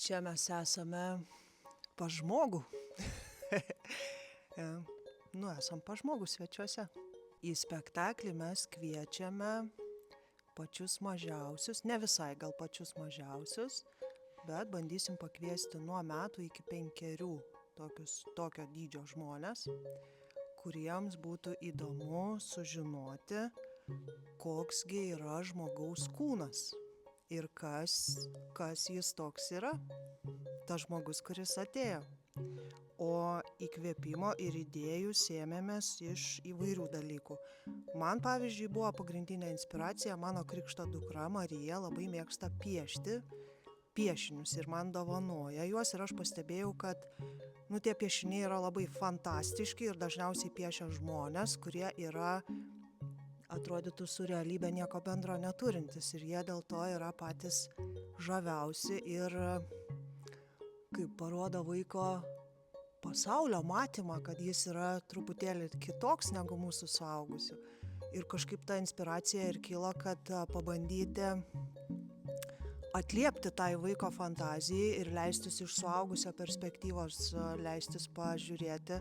Čia mes esame pas žmogų. Esam pas žmogų svečiuose. Į spektaklį mes kviečiame pačius mažiausius, ne visai gal pačius mažiausius, bet bandysim pakviesti nuo metų iki 5 tokio dydžio žmonės, kuriems būtų įdomu sužinoti, koksgi yra žmogaus kūnas ir kas jis toks yra, tas žmogus, kuris atėjo. O įkvėpimo ir idėjų sėmėmės iš įvairių dalykų. Man, pavyzdžiui, buvo pagrindinė inspiracija, mano krikšto dukra Marija labai mėgsta piešti piešinius ir man dovanoja juos ir aš pastebėjau, kad tie piešiniai yra labai fantastiški ir dažniausiai piešia žmonės, kurie yra, atrodytų, su realybė nieko bendro neturintis ir jie dėl to yra patys žaviausi ir kaip parodo vaiko pasaulio matymą, kad jis yra truputėlį kitoks negu mūsų suaugusių. Ir kažkaip ta inspiracija ir kilo, kad pabandyti atliepti tai vaiko fantazijai ir leistis iš suaugusio perspektyvos, leistis pažiūrėti,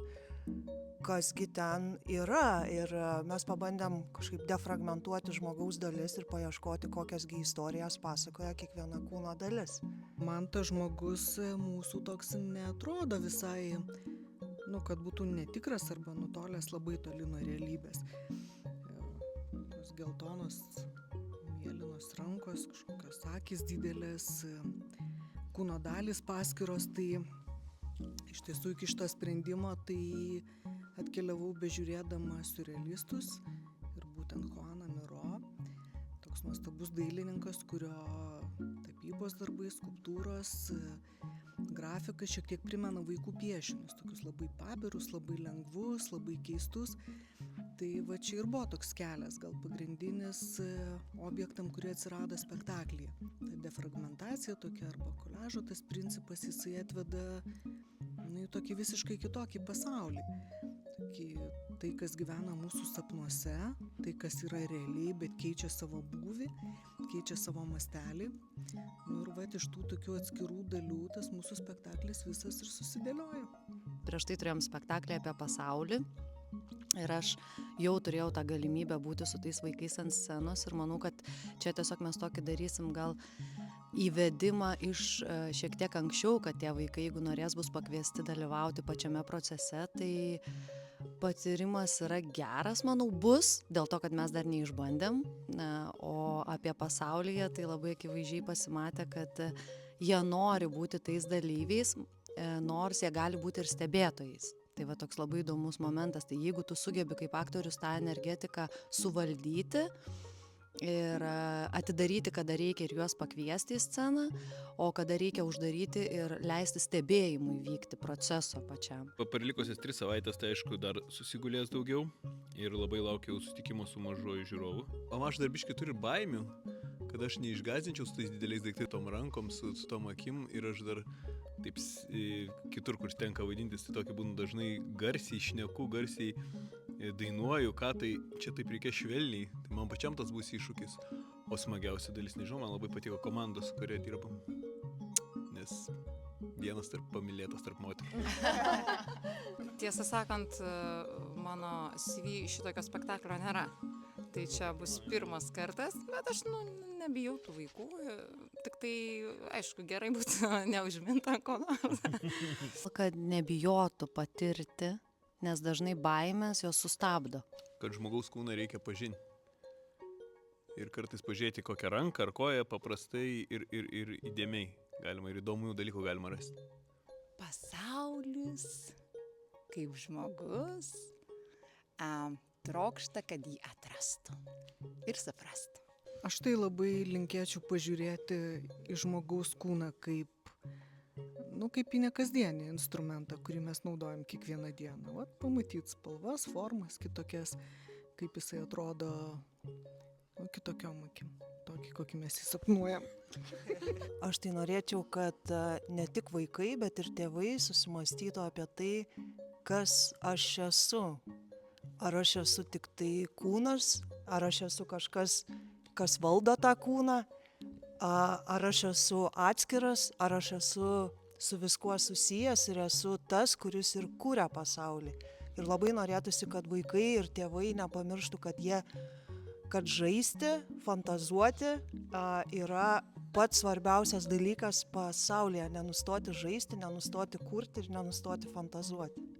kasgi ten yra. Ir mes pabandėm kažkaip defragmentuoti žmogaus dalis ir paieškoti, kokiasgi istorijas pasakoja kiekviena kūno dalis. Man tas žmogus mūsų toks neatrodo visai, kad būtų netikras arba nutolęs labai toli nuo realybės. Tos geltonos, mėlynos rankos, kažkokios akys didelės, kūno dalys paskiros, tai iš tiesų iki šito sprendimo tai atkeliavau bežiūrėdama siurrealistus ir būtent Juaną Miro, toks nuostabus dailininkas, kurio tapybos darbai, skulptūros, grafika šiek tiek primena vaikų piešinius, tokius labai pabirus, labai lengvus, labai keistus. Tai va čia ir buvo toks kelias, gal pagrindinis objektam, kurie atsirado spektaklyje. Ta defragmentacija tokia arba koliažo tas principas, jisai atveda į tokį visiškai kitokį pasaulį. Tai, kas gyvena mūsų sapnuose, tai, kas yra realiai, bet keičia savo būvį, keičia savo mastelį. Ir va, iš tų tokių atskirų dalių tas mūsų spektaklis visas ir susidėlioja. Prieš tai turėjom spektaklį apie pasaulį ir aš jau turėjau tą galimybę būti su tais vaikais ant scenos ir manau, kad čia tiesiog mes tokį darysim gal įvedimą iš šiek tiek anksčiau, kad tie vaikai, jeigu norės, bus pakviesti dalyvauti pačiame procese, tai patyrimas yra geras, manau, bus, dėl to, kad mes dar neišbandėm, o apie pasaulyje tai labai akivaizdžiai pasimatė, kad jie nori būti tais dalyviais, nors jie gali būti ir stebėtojais. Tai va toks labai įdomus momentas, tai jeigu tu sugebi kaip aktorius tą energetiką suvaldyti ir atidaryti, kada reikia ir juos pakviesti į sceną, o kada reikia uždaryti ir leisti stebėjimui vykti proceso pačiam. Per likusias 3 savaitės tai aišku dar susigulės daugiau ir labai laukiau susitikimo su mažuoju žiūrovu. O aš dar biškį turiu baimių, kad aš neišgąsdinčiau su tais dideliais daiktai tom rankom, su tom akim ir aš dar taip kitur, kur tenka vaidintis, tai tokia būna dažnai garsiai šneku, garsiai dainuoju, ką tai čia taip reikia švelniai, tai man pačiam tas bus iššūkis. O smagiausia dalis, nežinau, man labai patiko komandos, kurie dirbam, nes vienas pamylėtas tarp moterų. Tiesą sakant, mano CV šitokio spektaklio nėra. Tai čia bus pirmas kartas, bet aš nebijau tų vaikų, tik tai, aišku, gerai būtų neužminta ko nors. Kad nebijotų patirti, nes dažnai baimės jos sustabdo. Kad žmogaus kūną reikia pažinti. Ir kartais pažiūrėti kokią ranką ar koją paprastai ir įdėmiai galima ir įdomių dalykų galima rasti. Pasaulis kaip žmogus trokšta, kad jį atrastų ir suprastų. Aš tai labai linkėčiau pažiūrėti į žmogaus kūną kaip į nekasdienį instrumentą, kurį mes naudojam kiekvieną dieną. Vat pamatyti spalvas, formas, kitokias, kaip jisai atrodo kitokiom akim, tokį, kokį mes jį sapnuojam. Aš tai norėčiau, kad ne tik vaikai, bet ir tėvai susimąstytų apie tai, kas aš esu. Ar aš esu tik tai kūnas, ar aš esu kažkas, kas valdo tą kūną, Ar aš esu atskiras, ar aš esu su viskuo susijęs ir esu tas, kuris ir kūrė pasaulį. Ir labai norėtųsi, kad vaikai ir tėvai nepamirštų, kad žaisti, fantazuoti yra pats svarbiausias dalykas pasaulyje. Nenustoti žaisti, nenustoti kurti ir nenustoti fantazuoti.